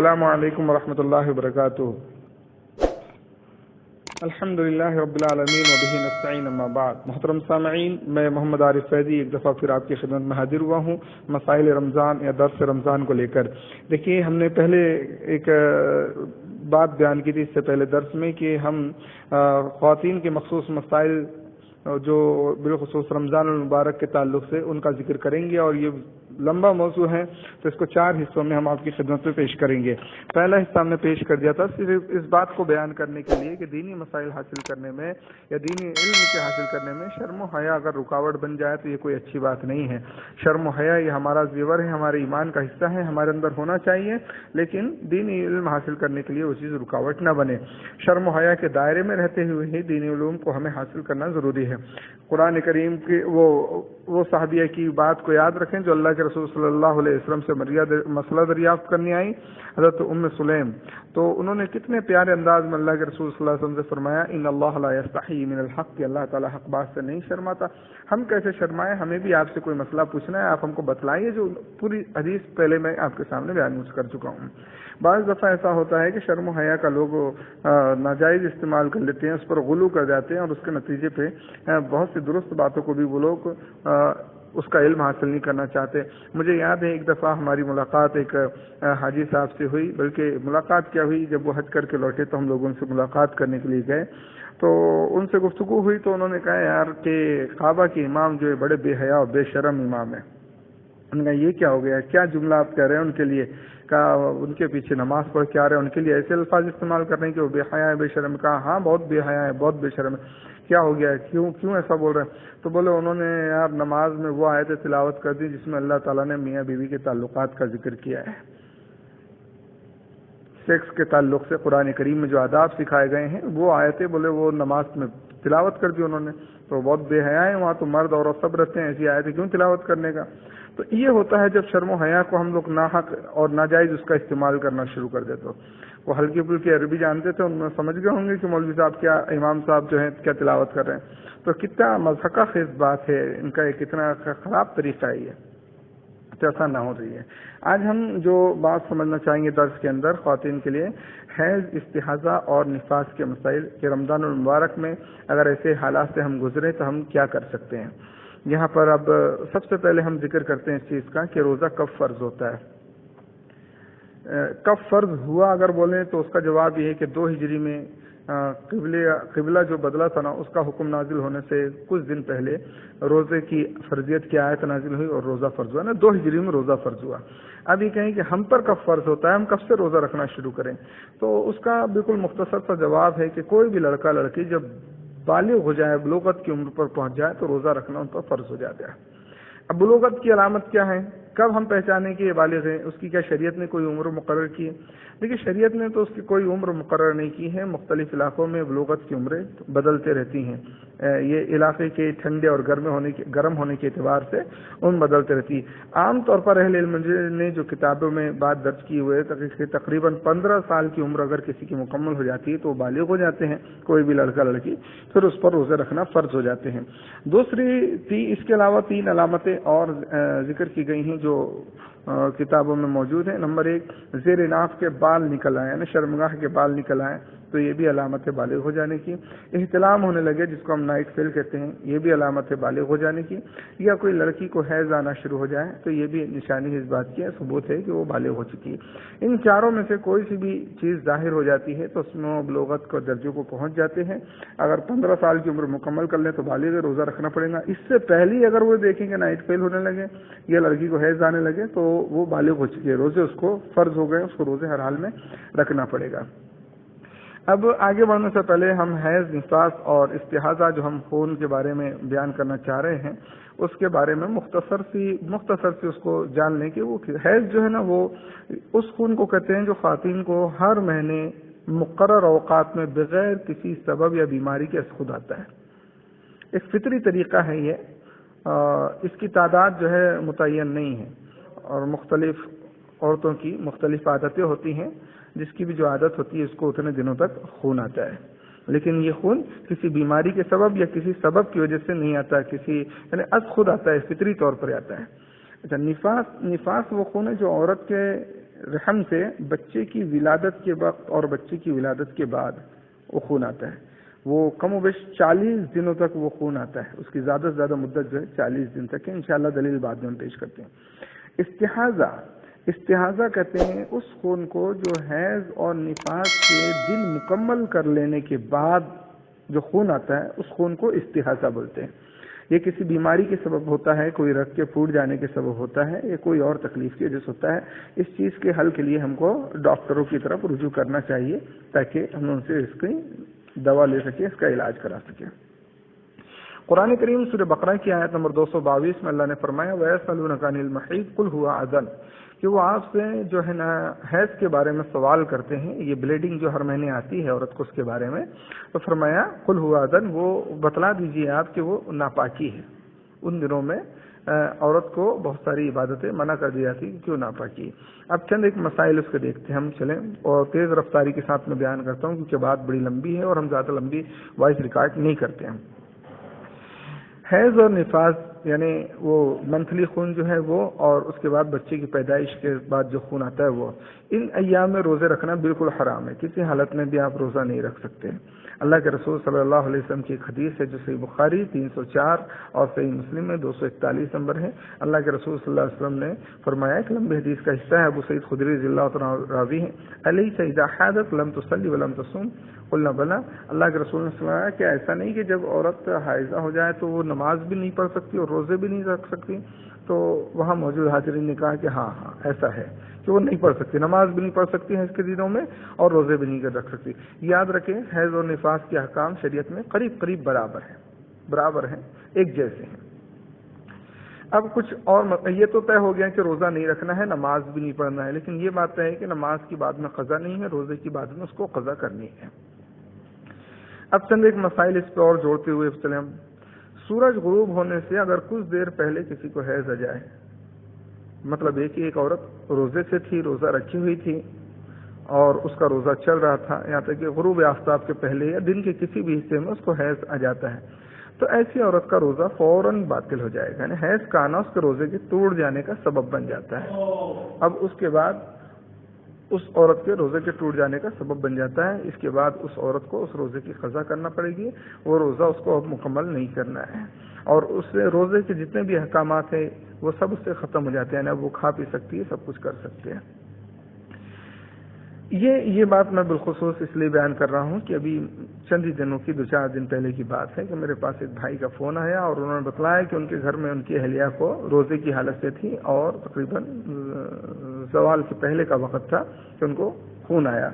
السلام علیکم ورحمۃ اللہ وبرکاتہ۔ الحمدللہ رب العالمین وبہ نستعین اما بعد۔ محترم سامعین، میں محمد عارف فیضی ایک دفعہ پھر آپ کی خدمت میں حاضر ہوا ہوں مسائل رمضان یا درس رمضان کو لے کر۔ دیکھیے، ہم نے پہلے ایک بات بیان کی تھی اس سے پہلے درس میں کہ ہم خواتین کے مخصوص مسائل جو بالخصوص رمضان المبارک کے تعلق سے ان کا ذکر کریں گے، اور یہ لمبا موضوع ہے تو اس کو 4 حصوں میں ہم آپ کی خدمت میں پیش کریں گے۔ پہلا حصہ ہم نے پیش کر دیا تھا صرف اس بات کو بیان کرنے کے لیے کہ دینی مسائل حاصل کرنے میں یا دینی علم کے حاصل کرنے میں شرم و حیا اگر رکاوٹ بن جائے تو یہ کوئی اچھی بات نہیں ہے۔ شرم و حیا یہ ہمارا زیور ہے، ہمارے ایمان کا حصہ ہے، ہمارے اندر ہونا چاہیے، لیکن دینی علم حاصل کرنے کے لیے وہ چیز رکاوٹ نہ بنے۔ شرم و حیا کے دائرے میں رہتے ہوئے ہی دینی علوم کو ہمیں حاصل کرنا ضروری ہے۔ قرآن کریم کی وہ صحابیہ کی بات کو یاد رکھیں جو اللہ کے رسول صلی اللہ علیہ وسلم سے مسئلہ دریافت کرنے آئی، حضرت ام سلیم، تو انہوں نے کتنے پیارے انداز میں اللہ کے رسول صلی اللہ علیہ وسلم سے فرمایا، ان اللہ لا یستحی من الحق، کہ اللہ تعالیٰ حق بات سے نہیں شرماتا۔ ہم کیسے شرمائیں؟ ہمیں بھی آپ سے کوئی مسئلہ پوچھنا ہے، آپ ہم کو بتلائیے، جو پوری حدیث پہلے میں آپ کے سامنے بیان کر چکا ہوں۔ بعض دفعہ ایسا ہوتا ہے کہ شرم و حیا کا لوگ ناجائز استعمال کر لیتے ہیں، اس پر غلو کر جاتے ہیں، اور اس کے نتیجے پہ بہت سی درست باتوں کو بھی وہ لوگ اس کا علم حاصل نہیں کرنا چاہتے۔ مجھے یاد ہے ایک دفعہ ہماری ملاقات ایک حاجی صاحب سے ہوئی، بلکہ ملاقات کیا ہوئی، جب وہ حج کر کے لوٹے تو ہم لوگ ان سے ملاقات کرنے کے لیے گئے، تو ان سے گفتگو ہوئی تو انہوں نے کہا یار کہ کعبہ کے امام جو ہے بڑے بے حیا اور بے شرم امام ہیں۔ انہوں نے کہا یہ کیا ہو گیا، کیا جملہ آپ کہہ رہے ہیں ان کے لیے؟ کہا ان کے پیچھے نماز پڑھ کے آ رہے ہیں، ان کے لیے ایسے الفاظ استعمال کر رہے ہیں کہ وہ بے حیا ہے، بے شرم۔ کہا ہاں بہت بے حیا ہے، بہت بے شرم ہے۔ کیا ہو گیا ہے، کیوں ایسا بول رہے ہیں؟ تو بولے انہوں نے یار نماز میں وہ آیتیں تلاوت کر دی جس میں اللہ تعالیٰ نے میاں بیوی کے تعلقات کا ذکر کیا ہے، سیکس کے تعلق سے قرآن کریم میں جو آداب سکھائے گئے ہیں وہ آیتیں بولے وہ نماز میں تلاوت کر دی انہوں نے، تو بہت بے حیا ہے، وہاں تو مرد اور سب رہتے ہیں، ایسی آیتیں کیوں تلاوت کرنے کا؟ تو یہ ہوتا ہے جب شرم و حیا کو ہم لوگ ناحق اور ناجائز اس کا استعمال کرنا شروع کر دیتے ہو۔ وہ ہلکی پھلکی عربی جانتے تھے، ان میں سمجھ گئے ہوں گے کہ مولوی صاحب کیا، امام صاحب جو ہیں کیا تلاوت کر رہے ہیں، تو کتنا مضحکہ خیز بات ہے ان کا، کتنا خراب طریقہ ہے یہ، ایسا نہ ہو رہی ہے۔ آج ہم جو بات سمجھنا چاہیں گے درس کے اندر خواتین کے لیے، حیض، استحاضہ اور نفاس کے مسائل کہ رمضان المبارک میں اگر ایسے حالات سے ہم گزرے تو ہم کیا کر سکتے ہیں۔ یہاں پر اب سب سے پہلے ہم ذکر کرتے ہیں اس چیز کا کہ روزہ کب فرض ہوتا ہے، کب فرض ہوا اگر بولیں تو اس کا جواب یہ ہے کہ 2 ہجری میں قبلہ جو بدلا تھا نا، اس کا حکم نازل ہونے سے کچھ دن پہلے روزے کی فرضیت کی آیت نازل ہوئی اور روزہ فرض ہوا نا، 2 ہجری میں روزہ فرض ہوا۔ اب یہ کہیں کہ ہم پر کب فرض ہوتا ہے، ہم کب سے روزہ رکھنا شروع کریں، تو اس کا بالکل مختصر سا جواب ہے کہ کوئی بھی لڑکا لڑکی جب بالغ ہو جائے، بلوغت کی عمر پر پہنچ جائے تو روزہ رکھنا ان پر فرض ہو جاتا ہے۔ اب بلوغت کی علامت کیا ہے، کب ہم پہچانیں کہ یہ بالغ ہے، اس کی کیا شریعت نے کوئی عمر مقرر کی ہے؟ دیکھیے، شریعت نے تو اس کی کوئی عمر مقرر نہیں کی ہے، مختلف علاقوں میں بلوغت کی عمریں بدلتے رہتی ہیں، یہ علاقے کے ٹھنڈے اور گرم ہونے کے اعتبار سے عمر بدلتے رہتی ہے۔ عام طور پر اہل علم نے جو کتابوں میں بات درج کی ہوئے تقریباً 15 سال کی عمر اگر کسی کی مکمل ہو جاتی ہے تو وہ بالغ ہو جاتے ہیں، کوئی بھی لڑکا لڑکی، پھر اس پر روزے رکھنا فرض ہو جاتے ہیں۔ اس کے علاوہ 3 علامتیں اور ذکر کی گئی ہیں جو کتابوں میں موجود ہیں۔ نمبر 1، زیر ناف کے بال نکل آئے، یعنی شرمگاہ کے بال نکل آئے، تو یہ بھی علامت ہے بالغ ہو جانے کی۔ احتلام ہونے لگے جس کو ہم نائٹ فیل کہتے ہیں، یہ بھی علامت ہے بالغ ہو جانے کی۔ یا کوئی لڑکی کو حیض آنا شروع ہو جائے تو یہ بھی نشانی اس بات کی ہے، ثبوت ہے کہ وہ بالغ ہو چکی ہے۔ ان چاروں میں سے کوئی سی بھی چیز ظاہر ہو جاتی ہے تو اس میں وہ بلوغت کو درجے کو پہنچ جاتے ہیں۔ اگر 15 سال کی عمر مکمل کر لیں تو بالغ روزہ رکھنا پڑے گا۔ اس سے پہلے اگر وہ دیکھیں کہ نائٹ فیل ہونے لگے یا لڑکی کو حیض آنے لگے تو وہ بالغ ہو چکی ہے، روزے اس کو فرض ہو گئے، اس کو روزے ہر حال میں رکھنا پڑے گا۔ اب آگے بڑھنے سے پہلے ہم حیض، نفاس اور استحاضہ جو ہم خون کے بارے میں بیان کرنا چاہ رہے ہیں اس کے بارے میں مختصر سی اس کو جان لیں کہ وہ حیض جو ہے نا، وہ اس خون کو کہتے ہیں جو خواتین کو ہر مہینے مقرر اوقات میں بغیر کسی سبب یا بیماری کے خود آتا ہے۔ ایک فطری طریقہ ہے یہ، اس کی تعداد جو ہے متعین نہیں ہے، اور مختلف عورتوں کی مختلف عادتیں ہوتی ہیں، جس کی بھی جو عادت ہوتی ہے اس کو اتنے دنوں تک خون آتا ہے، لیکن یہ خون کسی بیماری کے سبب یا کسی سبب کی وجہ سے نہیں آتا، یعنی از خود آتا ہے، فطری طور پر آتا ہے۔ اچھا، نفاس وہ خون ہے جو عورت کے رحم سے بچے کی ولادت کے وقت اور بچے کی ولادت کے بعد وہ خون آتا ہے، وہ کم و بیش 40 دنوں تک وہ خون آتا ہے، اس کی زیادہ سے زیادہ مدت جو ہے 40 دن تک ہے، انشاءاللہ دلیل بعد میں ہم پیش کرتے ہیں۔ استحاضہ کہتے ہیں اس خون کو جو حیض اور نفاس کے دن مکمل کر لینے کے بعد جو خون آتا ہے اس خون کو استحاضہ بولتے ہیں۔ یہ کسی بیماری کے سبب ہوتا ہے، کوئی رگ کے پھوٹ جانے کے سبب ہوتا ہے، یا کوئی اور تکلیف کی وجہ سے ہوتا ہے۔ اس چیز کے حل کے لیے ہم کو ڈاکٹروں کی طرف رجوع کرنا چاہیے تاکہ ہم ان سے اس کی دوا لے سکیں، اس کا علاج کرا سکیں۔ قرآن کریم سورہ بقرہ کی آیت نمبر 222 میں اللہ نے فرمایا وَيَسْأَلُونَكَ عَنِ الْمَحِيضِ قُلْ هُوَ أَذًى، کہ وہ آپ سے جو ہے نا حیض کے بارے میں سوال کرتے ہیں، یہ بلیڈنگ جو ہر مہینے آتی ہے عورت کو، اس کے بارے میں تو فرمایا قُلْ هُوَ أَذًى، وہ بتلا دیجیے آپ کہ وہ ناپاکی ہے۔ ان دنوں میں عورت کو بہت ساری عبادتیں منع کر دی جاتی کیوں ناپاکی۔ اب چند ایک مسائل اس کے دیکھتے ہیں ہم، چلیں، اور تیز رفتاری کے ساتھ میں بیان کرتا ہوں کیونکہ بات بڑی لمبی ہے اور ہم زیادہ لمبی وائس ریکارڈ نہیں کرتے ہیں۔ حیض اور نفاس یعنی وہ منتھلی خون جو ہے وہ، اور اس کے بعد بچے کی پیدائش کے بعد جو خون آتا ہے وہ، ان ایام میں روزے رکھنا بالکل حرام ہے، کسی حالت میں بھی آپ روزہ نہیں رکھ سکتے۔ اللہ کے رسول صلی اللہ علیہ وسلم کی ایک حدیث ہے جو صحیح بخاری 304 اور صحیح مسلم میں 241 نمبر ہے۔ اللہ کے رسول صلی اللہ علیہ وسلم نے فرمایا، ایک لمبی حدیث کا حصہ ہے، ابو سعید خدری رضی اللہ عنہ راوی ہے، الیس اذا حاضت لم تصلی ولم تصوم قلنا بلا، اللہ کے رسول نے فرمایا کہ ایسا نہیں کہ جب عورت حائضہ ہو جائے تو وہ نماز بھی نہیں پڑھ سکتی اور روزے بھی نہیں رکھ سکتی، تو وہاں موجود حاضرین نے کہا کہ ہاں ایسا ہے کہ وہ نہیں پڑھ سکتی، نماز بھی نہیں پڑھ سکتی ہے اس کے دنوں میں اور روزے بھی نہیں رکھ سکتی۔ یاد رکھیں حیض اور نفاس کے احکام شریعت میں قریب برابر ہیں، ایک جیسے ہیں۔ اب کچھ اور یہ تو طے ہو گیا کہ روزہ نہیں رکھنا ہے، نماز بھی نہیں پڑھنا ہے، لیکن یہ بات طے ہے کہ نماز کی بعد میں قضا نہیں ہے، روزے کی بعد میں اس کو قضا کرنی ہے۔ اب چند ایک مسائل اس پہ اور جوڑتے ہوئے چلیں ہم۔ سورج غروب ہونے سے اگر کچھ دیر پہلے کسی کو حیض آ جائے، مطلب یہ کہ ایک عورت روزے سے تھی، روزہ رکھی ہوئی تھی اور اس کا روزہ چل رہا تھا، یہاں تک کہ غروب آفتاب کے پہلے یا دن کے کسی بھی حصے میں اس کو حیض آ جاتا ہے، تو ایسی عورت کا روزہ فوراً باطل ہو جائے گا، یعنی حیض کا آنا اس کے روزے کے ٹوٹ جانے کا سبب بن جاتا ہے۔ اب اس کے بعد اس عورت کے روزے کے ٹوٹ جانے کا سبب بن جاتا ہے، اس کے بعد اس عورت کو اس روزے کی قضا کرنا پڑے گی، وہ روزہ اس کو اب مکمل نہیں کرنا ہے، اور اس سے روزے کے جتنے بھی احکامات ہیں وہ سب اس سے ختم ہو جاتے ہیں، اب وہ کھا پی سکتی ہے، سب کچھ کر سکتے ہیں۔ یہ بات میں بالخصوص اس لیے بیان کر رہا ہوں کہ ابھی چند ہی دنوں کی 2-4 دن پہلے کی بات ہے کہ میرے پاس ایک بھائی کا فون آیا اور انہوں نے بتلایا کہ ان کے گھر میں ان کی اہلیہ کو روزے کی حالت سے تھی اور تقریباً زوال کے پہلے کا وقت تھا کہ ان کو خون آیا،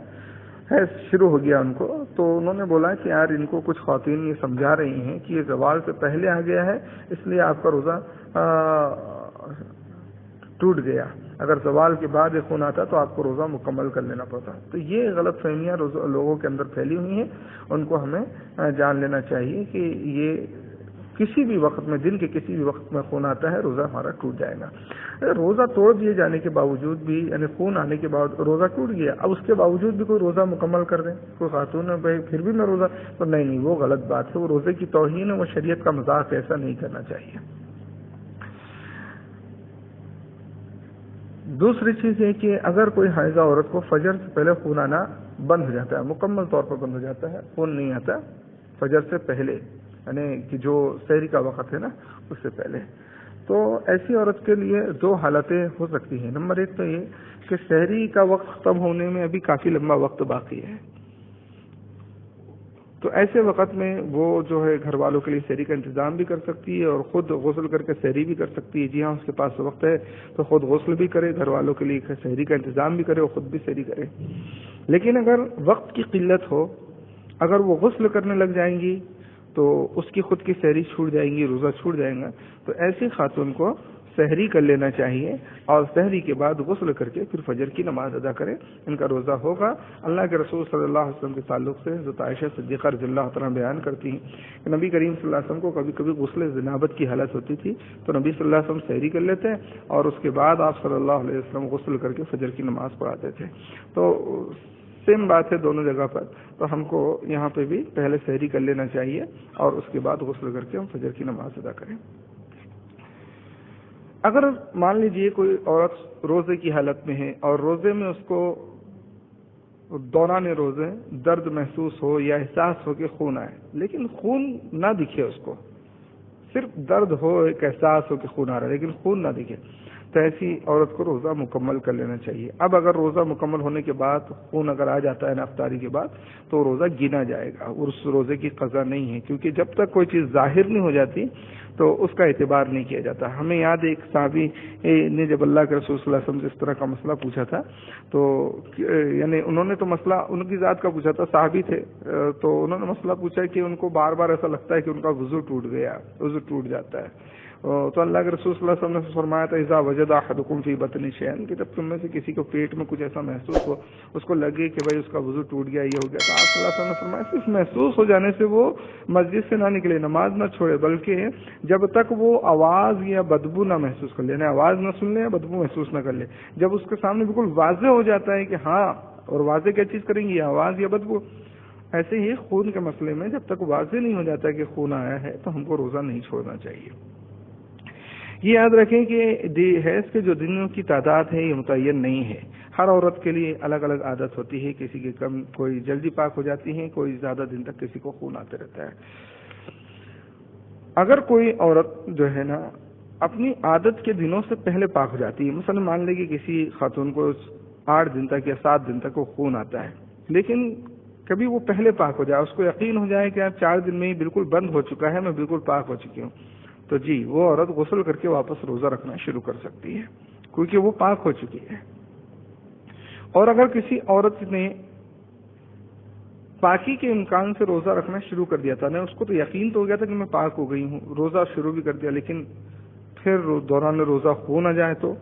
حیض شروع ہو گیا ان کو، تو انہوں نے بولا کہ یار ان کو کچھ خواتین یہ سمجھا رہی ہیں کہ یہ زوال سے پہلے آ گیا ہے اس لیے آپ کا روزہ ٹوٹ گیا، اگر زوال کے بعد یہ خون آتا تو آپ کو روزہ مکمل کر لینا پڑتا۔ تو یہ غلط فہمیاں لوگوں کے اندر پھیلی ہوئی ہیں، ان کو ہمیں جان لینا چاہیے کہ یہ کسی بھی وقت میں، دن کے کسی بھی وقت میں خون آتا ہے، روزہ ہمارا ٹوٹ جائے گا۔ روزہ توڑ دیے جانے کے باوجود بھی، یعنی خون آنے کے بعد روزہ ٹوٹ گیا، اب اس کے باوجود بھی کوئی روزہ مکمل کر دیں، کوئی خاتون ہے بھائی پھر بھی میں روزہ، تو نہیں، وہ غلط بات ہے، وہ روزے کی توہین ہے، وہ شریعت کا مذاق، ایسا نہیں کرنا چاہیے۔ دوسری چیز یہ کہ اگر کوئی حائضہ عورت کو فجر سے پہلے خون آنا بند ہو جاتا ہے، مکمل طور پر بند ہو جاتا ہے، خون نہیں آتا فجر سے پہلے، یعنی کہ جو سحری کا وقت ہے نا اس سے پہلے، تو ایسی عورت کے لیے 2 حالتیں ہو سکتی ہیں۔ نمبر 1 تو یہ کہ سحری کا وقت ختم ہونے میں ابھی کافی لمبا وقت باقی ہے، تو ایسے وقت میں وہ جو ہے گھر والوں کے لیے سحری کا انتظام بھی کر سکتی ہے اور خود غسل کر کے سحری بھی کر سکتی ہے۔ جی ہاں، اس کے پاس وقت ہے تو خود غسل بھی کرے، گھر والوں کے لیے سحری کا انتظام بھی کرے اور خود بھی سحری کرے۔ لیکن اگر وقت کی قلت ہو، اگر وہ غسل کرنے لگ جائیں گی تو اس کی خود کی سحری چھوٹ جائیں گی، روزہ چھوٹ جائے گا، تو ایسی خاتون کو سحری کر لینا چاہیے اور سحری کے بعد غسل کر کے پھر فجر کی نماز ادا کریں، ان کا روزہ ہوگا۔ اللہ کے رسول صلی اللہ علیہ وسلم کے تعلق سے حضرت عائشہ صدیقہ رضی اللہ تعالیٰ بیان کرتی ہیں کہ نبی کریم صلی اللہ علیہ وسلم کو کبھی کبھی غسل جنابت کی حالت ہوتی تھی تو نبی صلی اللہ علیہ وسلم سحری کر لیتے اور اس کے بعد آپ صلی اللہ علیہ وسلم غسل کر کے فجر کی نماز پڑھاتے تھے۔ تو سیم بات ہے دونوں جگہ پر، تو ہم کو یہاں پہ بھی پہلے سحری کر لینا چاہیے اور اس کے بعد غسل کر کے ہم فجر کی نماز ادا کریں۔ اگر مان لیجئے کوئی عورت روزے کی حالت میں ہے اور روزے میں اس کو دوران روزے درد محسوس ہو یا احساس ہو کہ خون آئے، لیکن خون نہ دکھے، اس کو صرف درد ہو، ایک احساس ہو کہ خون آ رہا ہے لیکن خون نہ دکھے، تو ایسی عورت کو روزہ مکمل کر لینا چاہیے۔ اب اگر روزہ مکمل ہونے کے بعد خون اگر آ جاتا ہے نا افطاری کے بعد، تو روزہ گنا جائے گا اور اس روزے کی قضا نہیں ہے، کیونکہ جب تک کوئی چیز ظاہر نہیں ہو جاتی تو اس کا اعتبار نہیں کیا جاتا۔ ہمیں یاد ہے ایک صحابی نے جب اللہ کے رسول صلی اللہ علیہ وسلم سے اس طرح کا مسئلہ پوچھا تھا، تو یعنی انہوں نے تو مسئلہ ان کی ذات کا پوچھا تھا، صحابی تھے، تو انہوں نے مسئلہ پوچھا کہ ان کو بار بار ایسا لگتا ہے کہ ان کا وضو ٹوٹ گیا، وضو ٹوٹ جاتا ہے۔ تو اللہ کے رسول صلی اللہ علیہ وسلم نے فرمایا تھا اذا وجد احدکم فی بطن شیئا، کہ جب تم میں سے کسی کو پیٹ میں کچھ ایسا محسوس ہو، اس کو لگے کہ بھائی اس کا وضو ٹوٹ گیا، یہ ہو گیا، تو آپ صلی اللہ علیہ وسلم نے فرمایا صرف محسوس ہو جانے سے وہ مسجد سے نہ نکلے، نماز نہ چھوڑے، بلکہ جب تک وہ آواز یا بدبو نہ محسوس کر لے، یعنی آواز نہ سن لے یا بدبو محسوس نہ کر لے۔ جب اس کے سامنے بالکل واضح ہو جاتا ہے کہ ہاں، اور واضح کیا چیز کریں گی، آواز یا بدبو، ایسے ہی خون کے مسئلے میں جب تک واضح نہیں ہو جاتا کہ خون آیا ہے تو ہم کو روزہ نہیں چھوڑنا چاہیے۔ یہ یاد رکھیں کہ حیض کے جو دنوں کی تعداد ہے یہ متعین نہیں ہے، ہر عورت کے لیے الگ الگ عادت ہوتی ہے، کسی کی کم، کوئی جلدی پاک ہو جاتی ہے، کوئی زیادہ دن تک کسی کو خون آتے رہتا ہے۔ اگر کوئی عورت جو ہے نا اپنی عادت کے دنوں سے پہلے پاک ہو جاتی ہے، مثلا مان لے کہ کسی خاتون کو 8 دن تک یا 7 دن تک وہ خون آتا ہے، لیکن کبھی وہ پہلے پاک ہو جائے، اس کو یقین ہو جائے کہ اب 4 دن میں ہی بالکل بند ہو چکا ہے، میں بالکل پاک ہو چکی ہوں، تو جی وہ عورت غسل کر کے واپس روزہ رکھنا شروع کر سکتی ہے، کیونکہ وہ پاک ہو چکی ہے۔ اور اگر کسی عورت نے پاکی کے امکان سے روزہ رکھنا شروع کر دیا تھا نا، اس کو تو یقین تو ہو گیا تھا کہ میں پاک ہو گئی ہوں، روزہ شروع بھی کر دیا، لیکن پھر دوران روزہ خون آ جائے تو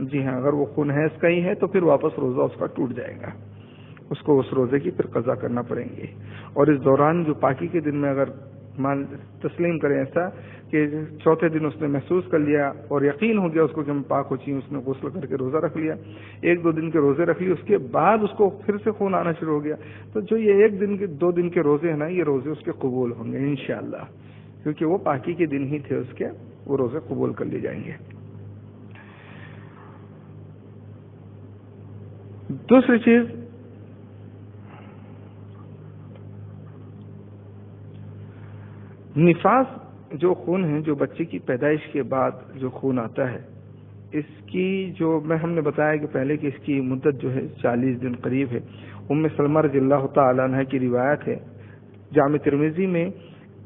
جی ہاں، اگر وہ خون حیض کا ہی ہے تو پھر واپس روزہ اس کا ٹوٹ جائے گا، اس کو اس روزے کی پھر قضا کرنا پڑیں گے۔ اور اس دوران جو پاکی کے دن میں اگر تسلیم کریں ایسا کہ چوتھے دن اس نے محسوس کر لیا اور یقین ہو گیا اس کو کہ میں پاک ہو چکی ہوں، اس نے غسل کر کے روزہ رکھ لیا، 1-2 دن کے روزے رکھ لیے، اس کے بعد اس کو پھر سے خون آنا شروع ہو گیا، تو جو یہ 1 دن کے 2 دن کے روزے ہیں نا، یہ روزے اس کے قبول ہوں گے انشاءاللہ، کیونکہ وہ پاکی کے دن ہی تھے اس کے، وہ روزے قبول کر لیے جائیں گے۔ دوسری چیز، نفاس جو خون ہے، جو بچے کی پیدائش کے بعد جو خون آتا ہے، اس کی جو ہم نے بتایا کہ پہلے کہ اس کی مدت جو ہے 40 دن قریب ہے۔ ام سلمہ رضی اللہ تعالی عنہ کی روایت ہے، جامع ترمذی میں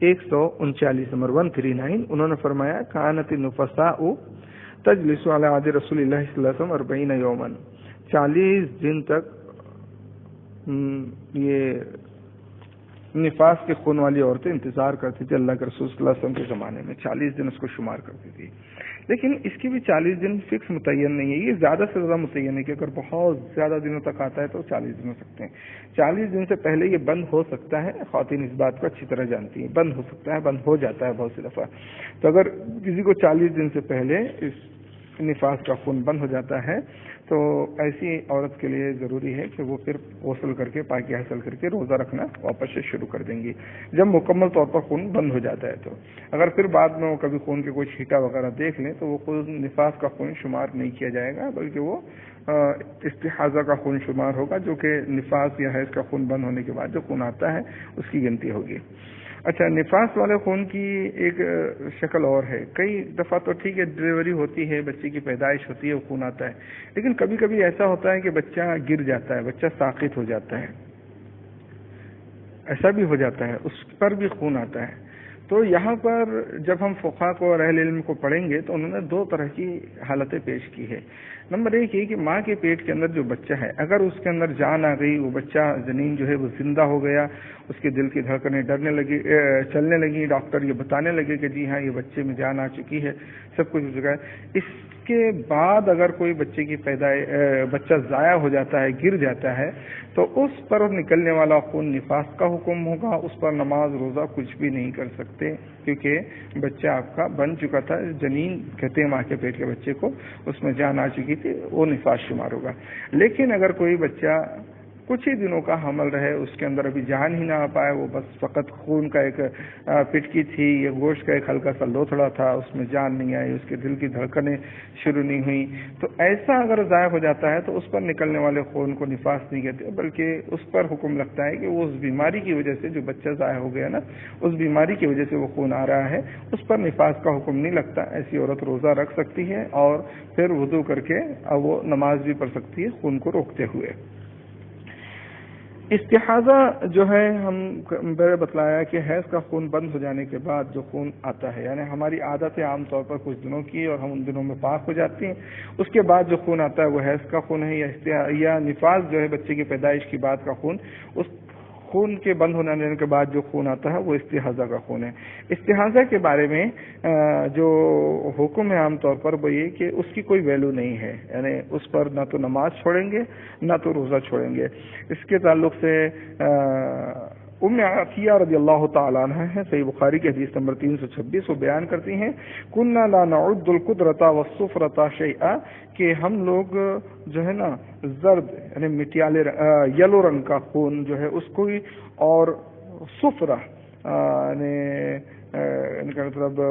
139 نمبر 139، انہوں نے فرمایا کانت النفساء تجلس علی عہد رسول اللہ صلی اللہ علیہ وسلم 40 یوما، 40 دن تک یہ نفاس کے خون والی عورتیں انتظار کرتی تھی اللہ کے رسول صلی اللہ علیہ وسلم کے زمانے میں، 40 دن اس کو شمار کرتی تھی، لیکن اس کی بھی 40 دن فکس متعین نہیں ہے، یہ زیادہ سے زیادہ متعین ہے کہ اگر بہت زیادہ دنوں تک آتا ہے تو 40 دن ہو سکتے ہیں، 40 دن سے پہلے یہ بند ہو سکتا ہے، خواتین اس بات کو اچھی طرح جانتی ہیں، بند ہو سکتا ہے، بند ہو جاتا ہے بہت سی دفعہ، تو اگر کسی کو 40 دن سے پہلے اس نفاس کا خون بند ہو جاتا ہے تو ایسی عورت کے لیے ضروری ہے کہ وہ پھر غسل کر کے پاکی حاصل کر کے روزہ رکھنا واپس سے شروع کر دیں گی جب مکمل طور پر خون بند ہو جاتا ہے۔ تو اگر پھر بعد میں وہ کبھی خون کے کوئی چھیٹا وغیرہ دیکھ لیں تو وہ خود نفاس کا خون شمار نہیں کیا جائے گا، بلکہ وہ استحاضہ کا خون شمار ہوگا، جو کہ نفاس یا حیض کا خون بند ہونے کے بعد جو خون آتا ہے اس کی گنتی ہوگی۔ اچھا، نفاس والے خون کی ایک شکل اور ہے، کئی دفعہ تو ٹھیک ہے ڈلیوری ہوتی ہے، بچے کی پیدائش ہوتی ہے، وہ خون آتا ہے، لیکن کبھی کبھی ایسا ہوتا ہے کہ بچہ گر جاتا ہے، بچہ ساقط ہو جاتا ہے، ایسا بھی ہو جاتا ہے، اس پر بھی خون آتا ہے۔ تو یہاں پر جب ہم فقہا کو اور اہل علم کو پڑھیں گے تو انہوں نے 2 طرح کی حالتیں پیش کی ہے۔ نمبر 1 یہ کہ ماں کے پیٹ کے اندر جو بچہ ہے، اگر اس کے اندر جان آ گئی، وہ بچہ جنین جو ہے وہ زندہ ہو گیا، اس کے دل کی دھڑکنیں ڈرنے لگی، چلنے لگی، ڈاکٹر یہ بتانے لگے کہ جی ہاں یہ بچے میں جان آ چکی ہے، سب کچھ ہو چکا ہے، اس کے بعد اگر کوئی بچے کی بچہ ضائع ہو جاتا ہے، گر جاتا ہے، تو اس پر نکلنے والا خون نفاس کا حکم ہوگا، اس پر نماز روزہ کچھ بھی نہیں کر سکتے، کیونکہ بچہ آپ کا بن چکا تھا، جنین کہتے ہیں ماں کے پیٹ کے بچے کو، اس میں جان آ چکی تھی، وہ نفاس شمار ہوگا۔ لیکن اگر کوئی بچہ کچھ ہی دنوں کا حمل رہے، اس کے اندر ابھی جان ہی نہ آ پائے، وہ بس فقط خون کا ایک پٹکی تھی، یہ گوشت کا ایک ہلکا سا لوتھڑا تھا، اس میں جان نہیں آئی، اس کے دل کی دھڑکنیں شروع نہیں ہوئی، تو ایسا اگر ضائع ہو جاتا ہے تو اس پر نکلنے والے خون کو نفاس نہیں کہتے، بلکہ اس پر حکم لگتا ہے کہ وہ اس بیماری کی وجہ سے جو بچہ ضائع ہو گیا نا، اس بیماری کی وجہ سے وہ خون آ رہا ہے، اس پر نفاس کا حکم نہیں لگتا۔ ایسی عورت روزہ رکھ سکتی ہے اور پھر وضو کر کے وہ نماز بھی پڑھ سکتی ہے خون کو روکتے ہوئے۔ استحاضہ جو ہے، ہم نے بتلایا کہ حیض کا خون بند ہو جانے کے بعد جو خون آتا ہے، یعنی ہماری عادت ہے عام طور پر کچھ دنوں کی اور ہم ان دنوں میں پاک ہو جاتی ہیں، اس کے بعد جو خون آتا ہے وہ حیض کا خون ہے یا نفاس جو ہے بچے کی پیدائش کے بعد کا خون، اس خون کے بند ہونے کے بعد جو خون آتا ہے وہ استحاضہ کا خون ہے۔ استحاضہ کے بارے میں جو حکم ہے عام طور پر وہ یہ کہ اس کی کوئی ویلو نہیں ہے، یعنی اس پر نہ تو نماز چھوڑیں گے نہ تو روزہ چھوڑیں گے۔ اس کے تعلق سے ام عطیہ رضی اللہ تعالیٰ عنہ ہے، صحیح بخاری کی حدیث نمبر 326، وہ بیان کرتی ہیں کننا لا نعد القدرۃ والصفرۃ شیئا، کہ ہم لوگ جو ہے نا زرد یعنی مٹیالے یلو رنگ کا خون جو ہے اس کو اور صفرہ یعنی کا مطلب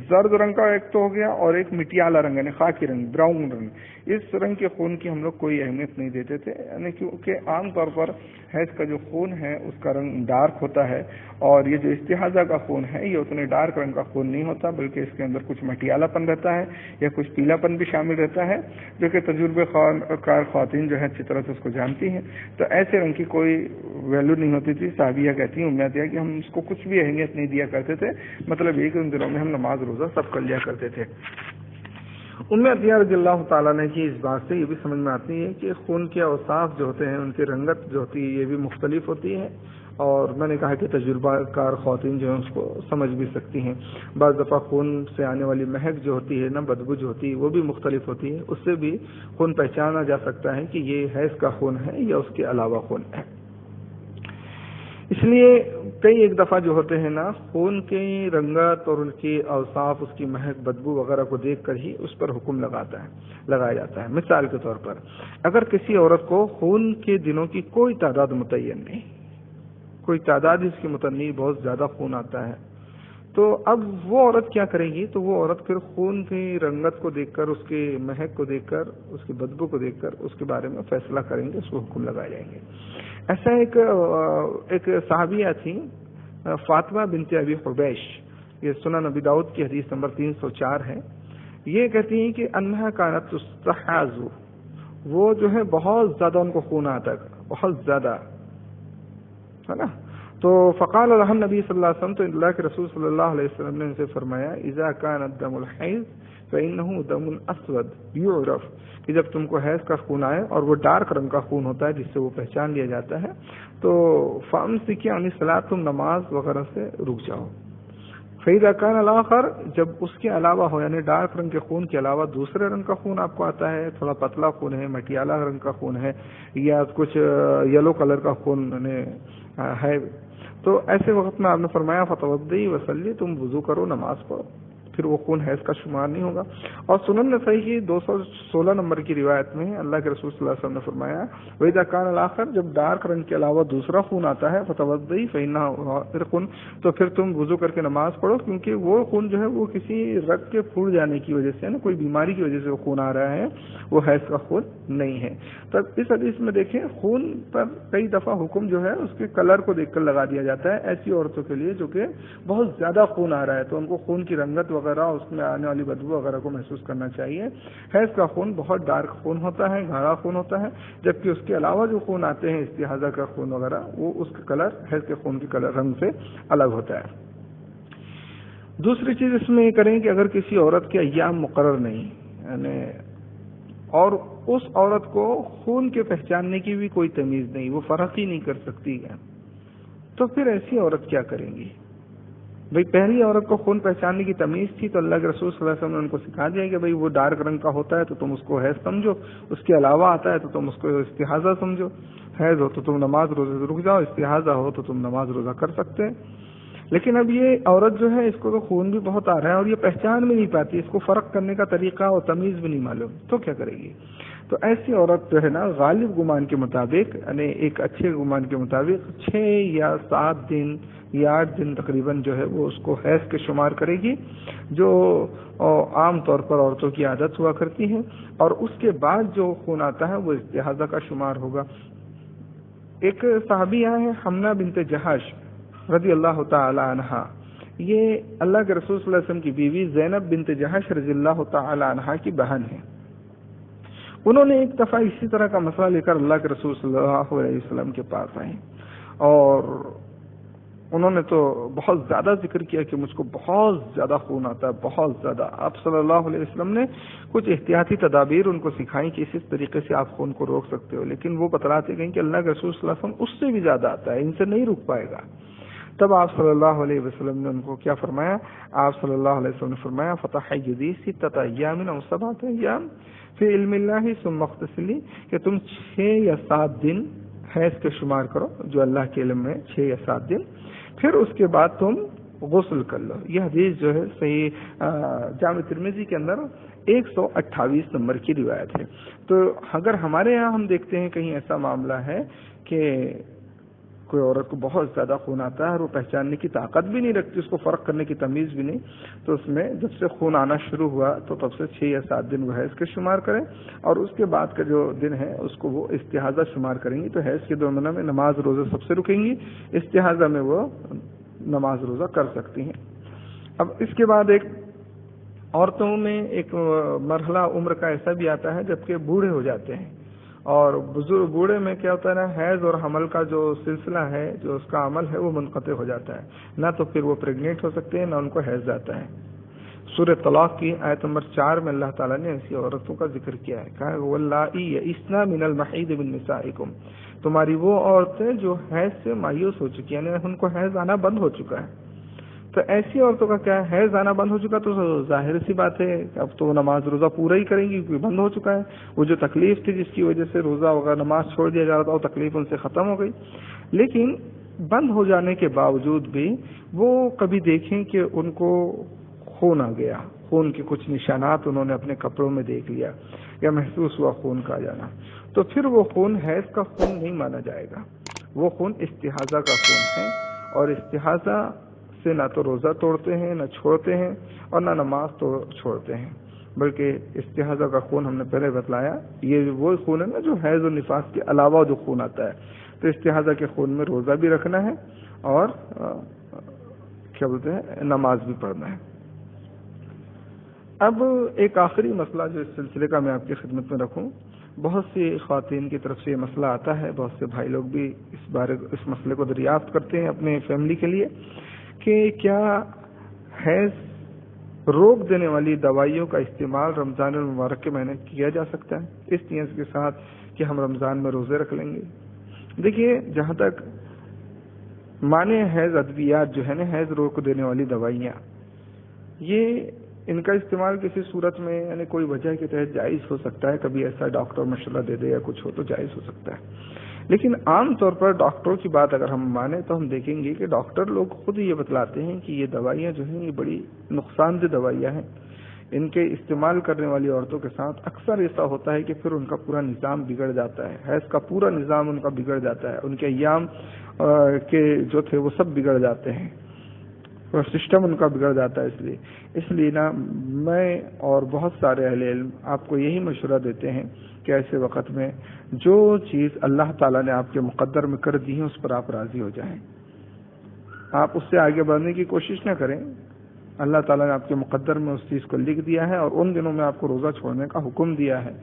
زرد رنگ کا ایک تو ہو گیا اور ایک مٹیالہ رنگ یعنی خاکی رنگ براؤن رنگ، اس رنگ کے خون کی ہم لوگ کوئی اہمیت نہیں دیتے تھے، یعنی کیونکہ عام طور پر حیض کا جو خون ہے اس کا رنگ ڈارک ہوتا ہے، اور یہ جو استحاضہ کا خون ہے یہ اتنے ڈارک رنگ کا خون نہیں ہوتا، بلکہ اس کے اندر کچھ مٹیالہ پن رہتا ہے یا کچھ پیلا پن بھی شامل رہتا ہے، جو کہ تجربے کار خواتین جو ہے اچھی طرح سے اس کو جانتی ہیں۔ تو ایسے رنگ کی کوئی ویلو نہیں ہوتی تھی۔ صحابیہ کہتی ہیں امیت ہے کہ ہم اس کو کچھ بھی اہمیت نہیں دیا کرتے تھے، مطلب یہ کہ ان دنوں میں ہم نماز روزہ سب کر لیا کرتے تھے۔ ام عطیہ رضی اللہ تعالیٰ نے کی اس بات سے یہ بھی سمجھ میں آتی ہے کہ خون کے اوصاف جو ہوتے ہیں ان کی رنگت جو ہوتی ہے یہ بھی مختلف ہوتی ہے، اور میں نے کہا کہ تجربہ کار خواتین جو ہیں اس کو سمجھ بھی سکتی ہیں۔ بعض دفعہ خون سے آنے والی مہک جو ہوتی ہے نا، بدبو جو ہوتی ہے وہ بھی مختلف ہوتی ہے، اس سے بھی خون پہچانا جا سکتا ہے کہ یہ حیض کا خون ہے یا اس کے علاوہ خون ہے۔ اس لیے کئی ایک دفعہ جو ہوتے ہیں نا، خون کی رنگت اور ان کی اوصاف، اس کی مہک بدبو وغیرہ کو دیکھ کر ہی اس پر حکم لگایا جاتا ہے۔ مثال کے طور پر اگر کسی عورت کو خون کے دنوں کی کوئی تعداد متعین نہیں، کوئی تعداد اس کی متعین، بہت زیادہ خون آتا ہے، تو اب وہ عورت کیا کرے گی؟ تو وہ عورت پھر خون کی رنگت کو دیکھ کر، اس کی مہک کو دیکھ کر، اس کی بدبو کو دیکھ کر اس کے بارے میں فیصلہ کریں گے، اس کو حکم لگائے جائیں گے۔ ایسا ایک صحابیہ تھی فاطمہ بنت ابی حبیش، یہ سنن ابی داؤد کی حدیث نمبر 304 ہے۔ یہ کہتی ہیں کہ انہا کانت تستحاض، وہ جو ہے بہت زیادہ ان کو خون آتا ہے، بہت زیادہ، ہے نا۔ تو فقال لها النبی صلی اللہ علیہ وسلم، تو اللہ کے رسول صلی اللہ علیہ وسلم نے ان سے فرمایا اذا كان الدم الحیض فانه دم اسود یعرف، کہ جب تم کو حیض کا خون آئے اور وہ ڈارک رنگ کا خون ہوتا ہے جس سے وہ پہچان لیا جاتا ہے، تو فامسکی عن الصلاۃ، تم نماز وغیرہ سے رک جاؤ۔ فإذا كان الآخر، جب اس کے علاوہ ہو، یعنی ڈارک رنگ کے خون کے علاوہ دوسرے رنگ کا خون آپ کو آتا ہے، تھوڑا پتلا خون ہے، مٹیالہ رنگ کا خون ہے، یا کچھ یلو کلر کا خون ہے، تو ایسے وقت میں آپ نے فرمایا فتوضئی وصلی، تم وضو کرو، نماز پڑھو، پھر وہ خون حیض کا شمار نہیں ہوگا۔ اور سنن نسائی کی 216 نمبر کی روایت میں اللہ کے رسول صلی اللہ علیہ وسلم نے فرمایا وَإِذَا كَانَ الْآخَرُ، جب ڈارک رنگ کے علاوہ دوسرا خون آتا ہے فتوضئی فإنه خون، تو پھر تم وضو کر کے نماز پڑھو، کیونکہ وہ خون جو ہے وہ کسی رگ کے پھوٹ جانے کی وجہ سے، نا کوئی بیماری کی وجہ سے وہ خون آ رہا ہے، وہ حیض کا خون نہیں ہے۔ تب اس حدیث میں دیکھیں خون پر کئی دفعہ حکم جو ہے اس کے کلر کو دیکھ کر لگا دیا جاتا ہے ایسی عورتوں کے لیے جو کہ بہت زیادہ خون آ رہا ہے، تو ان کو خون کی رنگت وغیرہ، اس میں آنے والی بدبو وغیرہ کو محسوس کرنا چاہیے۔ حیض کا خون بہت ڈارک خون ہوتا ہے، گاڑھا خون ہوتا ہے، جبکہ اس کے علاوہ جو خون آتے ہیں استحاضہ کا خون وغیرہ، وہ اس کا کلر حیض کے خون کی کلر رنگ سے الگ ہوتا ہے۔ دوسری چیز اس میں یہ کریں کہ اگر کسی عورت کے ایام مقرر نہیں، یعنی اور اس عورت کو خون کے پہچاننے کی بھی کوئی تمیز نہیں، وہ فرق ہی نہیں کر سکتی ہے، تو پھر ایسی عورت کیا کریں گی؟ بھئی پہلی عورت کو خون پہچاننے کی تمیز تھی تو اللہ کے رسول صلی اللہ علیہ وسلم نے ان کو سکھا دیا کہ بھئی وہ ڈارک رنگ کا ہوتا ہے تو تم اس کو حیض سمجھو، اس کے علاوہ آتا ہے تو تم اس کو استحاضہ سمجھو، حیض ہو تو تم نماز روزے سے رک جاؤ، استحاضہ ہو تو تم نماز روزہ کر سکتے۔ لیکن اب یہ عورت جو ہے اس کو تو خون بھی بہت آ رہا ہے اور یہ پہچان بھی نہیں پاتی، اس کو فرق کرنے کا طریقہ اور تمیز بھی نہیں معلوم، تو کیا کرے گی؟ تو ایسی عورت جو ہے نا غالب گمان کے مطابق، یعنی ایک اچھے گمان کے مطابق 6 یا 7 دن یا 8 دن تقریباً جو ہے وہ اس کو حیض کے شمار کرے گی، جو عام طور پر عورتوں کی عادت ہوا کرتی ہے، اور اس کے بعد جو خون آتا ہے وہ استحاضہ کا شمار ہوگا۔ ایک صحابیہ ہے حمنہ بنت جہش رضی اللہ تعالی عنہا، یہ اللہ کے رسول صلی اللہ علیہ وسلم کی بیوی زینب بنت جہش رضی اللہ تعالی عنہا کی بہن ہے۔ انہوں نے ایک دفعہ اسی طرح کا مسئلہ لے کر اللہ کے رسول صلی اللہ علیہ وسلم کے پاس آئے، اور انہوں نے تو بہت زیادہ ذکر کیا کہ مجھ کو بہت زیادہ خون آتا ہے، بہت زیادہ۔ آپ صلی اللہ علیہ وسلم نے کچھ احتیاطی تدابیر ان کو سکھائیں کہ اس طریقے سے آپ خون کو روک سکتے ہو، لیکن وہ بتلاتے گئیں کہ اللہ کے رسول صلی اللہ علیہ وسلم اس سے بھی زیادہ آتا ہے، ان سے نہیں رک پائے گا۔ تب آپ صلی اللہ علیہ وسلم نے ان کو کیا فرمایا؟ آپ صلی اللہ علیہ وسلم نے فرمایا فتحیضی 6 ایام او 7 ایام فی علم اللہ ثم اغتسلی، کہ تم 6 یا 7 دن حیض کے شمار کرو جو اللہ کے علم میں 6 یا 7 دن، پھر اس کے بعد تم غسل کر لو۔ یہ حدیث جو ہے صحیح جامع ترمذی کے اندر 128 نمبر کی روایت ہے۔ تو اگر ہمارے یہاں ہم دیکھتے ہیں کہیں ایسا معاملہ ہے کہ کوئی عورت کو بہت زیادہ خون آتا ہے اور وہ پہچاننے کی طاقت بھی نہیں رکھتی، اس کو فرق کرنے کی تمیز بھی نہیں، تو اس میں جب سے خون آنا شروع ہوا تو تب سے 6 یا 7 دن وہ حیض کے شمار کریں، اور اس کے بعد کا جو دن ہے اس کو وہ استحاضہ شمار کریں گی۔ تو حیض کے دوران میں نماز روزہ سب سے رکیں گی، استحاضہ میں وہ نماز روزہ کر سکتی ہیں۔ اب اس کے بعد ایک عورتوں میں ایک مرحلہ عمر کا ایسا بھی آتا ہے جبکہ بوڑھے ہو جاتے ہیں، اور بزرگ بوڑھے میں کیا ہوتا ہے نا، حیض اور حمل کا جو سلسلہ ہے، جو اس کا عمل ہے وہ منقطع ہو جاتا ہے، نہ تو پھر وہ پریگننٹ ہو سکتے ہیں نہ ان کو حیض آتا ہے۔ سورہ طلاق کی آیت نمبر 4 میں اللہ تعالیٰ نے ایسی عورتوں کا ذکر کیا ہے، کہا واللائی یئسن من المحیض من نسائکم، تمہاری وہ عورتیں جو حیض سے مایوس ہو چکی ہیں، یعنی ان کو حیض آنا بند ہو چکا ہے۔ تو ایسی عورتوں کا کیا ہے، حیض آنا بند ہو چکا تو ظاہر سی بات ہے اب تو نماز روزہ پورا ہی کریں گی کیونکہ بند ہو چکا ہے۔ وہ جو تکلیف تھی جس کی وجہ سے روزہ وغیرہ نماز چھوڑ دیا جا رہا تھا وہ تکلیف ان سے ختم ہو گئی، لیکن بند ہو جانے کے باوجود بھی وہ کبھی دیکھیں کہ ان کو خون آ گیا، خون کے کچھ نشانات انہوں نے اپنے کپڑوں میں دیکھ لیا یا محسوس ہوا خون کا جانا، تو پھر وہ خون حیض کا خون نہیں مانا جائے گا، وہ خون استحاضہ کا خون ہے، اور استحاضہ سے نہ تو روزہ توڑتے ہیں، نہ چھوڑتے ہیں، اور نہ نماز تو چھوڑتے ہیں، بلکہ استحاضہ کا خون ہم نے پہلے بتلایا یہ وہ خون ہے نا جو حیض و نفاس کے علاوہ جو خون آتا ہے، تو استحاضہ کے خون میں روزہ بھی رکھنا ہے اور کیا بولتے ہیں نماز بھی پڑھنا ہے۔ اب ایک آخری مسئلہ جو اس سلسلے کا میں آپ کی خدمت میں رکھوں، بہت سی خواتین کی طرف سے یہ مسئلہ آتا ہے، بہت سے بھائی لوگ بھی اس مسئلے کو دریافت کرتے ہیں اپنے فیملی کے لیے کہ کیا حیض روک دینے والی دوائیوں کا استعمال رمضان المبارک کے مہینے کیا جا سکتا ہے اس نیت کے ساتھ کہ ہم رمضان میں روزے رکھ لیں گے؟ دیکھیے، جہاں تک مانے حیض ادویات جو ہے نا، حیض روک دینے والی دوائیاں، یہ ان کا استعمال کسی صورت میں یعنی کوئی وجہ کے تحت جائز ہو سکتا ہے، کبھی ایسا ڈاکٹر مشورہ دے دے یا کچھ ہو تو جائز ہو سکتا ہے، لیکن عام طور پر ڈاکٹروں کی بات اگر ہم مانیں تو ہم دیکھیں گے کہ ڈاکٹر لوگ خود یہ بتلاتے ہیں کہ یہ دوائیاں جو ہیں یہ بڑی نقصان دہ دوائیاں ہیں، ان کے استعمال کرنے والی عورتوں کے ساتھ اکثر ایسا ہوتا ہے کہ پھر ان کا پورا نظام بگڑ جاتا ہے، حیض کا پورا نظام ان کا بگڑ جاتا ہے، ان کے ایام کے جو تھے وہ سب بگڑ جاتے ہیں اور سسٹم ان کا بگڑ جاتا ہے۔ اس لیے نا میں اور بہت سارے اہل علم آپ کو یہی مشورہ دیتے ہیں کہ ایسے وقت میں جو چیز اللہ تعالیٰ نے آپ کے مقدر میں کر دی ہے اس پر آپ راضی ہو جائیں، آپ اس سے آگے بڑھنے کی کوشش نہ کریں۔ اللہ تعالیٰ نے آپ کے مقدر میں اس چیز کو لکھ دیا ہے اور ان دنوں میں آپ کو روزہ چھوڑنے کا حکم دیا ہے،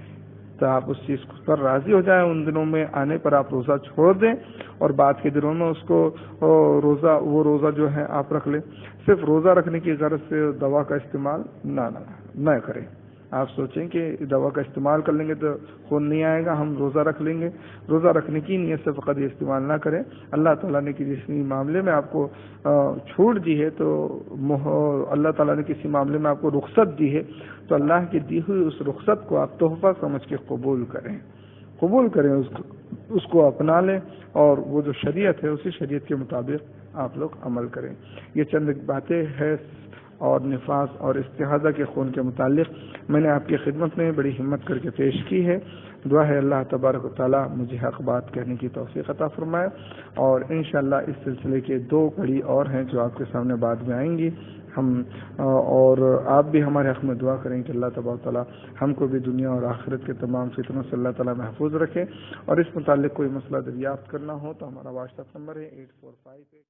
تو آپ اس چیز پر راضی ہو جائیں، ان دنوں میں آنے پر آپ روزہ چھوڑ دیں اور بعد کے دنوں میں اس کو وہ روزہ جو ہے آپ رکھ لیں۔ صرف روزہ رکھنے کی غرض سے دوا کا استعمال نہ کریں۔ آپ سوچیں کہ دوا کا استعمال کر لیں گے تو خون نہیں آئے گا، ہم روزہ رکھ لیں گے، روزہ رکھنے کی نیت سے فقط یہ استعمال نہ کریں۔ اللہ تعالیٰ نے کسی معاملے میں آپ کو چھوٹ دی ہے تو اللہ تعالیٰ نے کسی معاملے میں آپ کو رخصت دی ہے تو اللہ کی دی ہوئی اس رخصت کو آپ تحفہ سمجھ کے قبول کریں، قبول کریں، اس کو اپنا لیں، اور وہ جو شریعت ہے اسی شریعت کے مطابق آپ لوگ عمل کریں۔ یہ چند باتیں ہیں اور نفاس اور استحاضہ کے خون کے متعلق میں نے آپ کی خدمت میں بڑی ہمت کر کے پیش کی ہے۔ دعا ہے اللہ تبارک و تعالیٰ مجھے حق بات کہنے کی توفیق عطا فرمائے، اور انشاءاللہ اس سلسلے کے 2 کڑی اور ہیں جو آپ کے سامنے بعد میں آئیں گی۔ اور آپ بھی ہمارے حق میں دعا کریں کہ اللہ تبارک و تعالیٰ ہم کو بھی دنیا اور آخرت کے تمام فتنوں سے اللہ تعالیٰ محفوظ رکھے، اور اس متعلق کوئی مسئلہ دریافت کرنا ہو تو ہمارا واٹس ایپ نمبر ہے 8458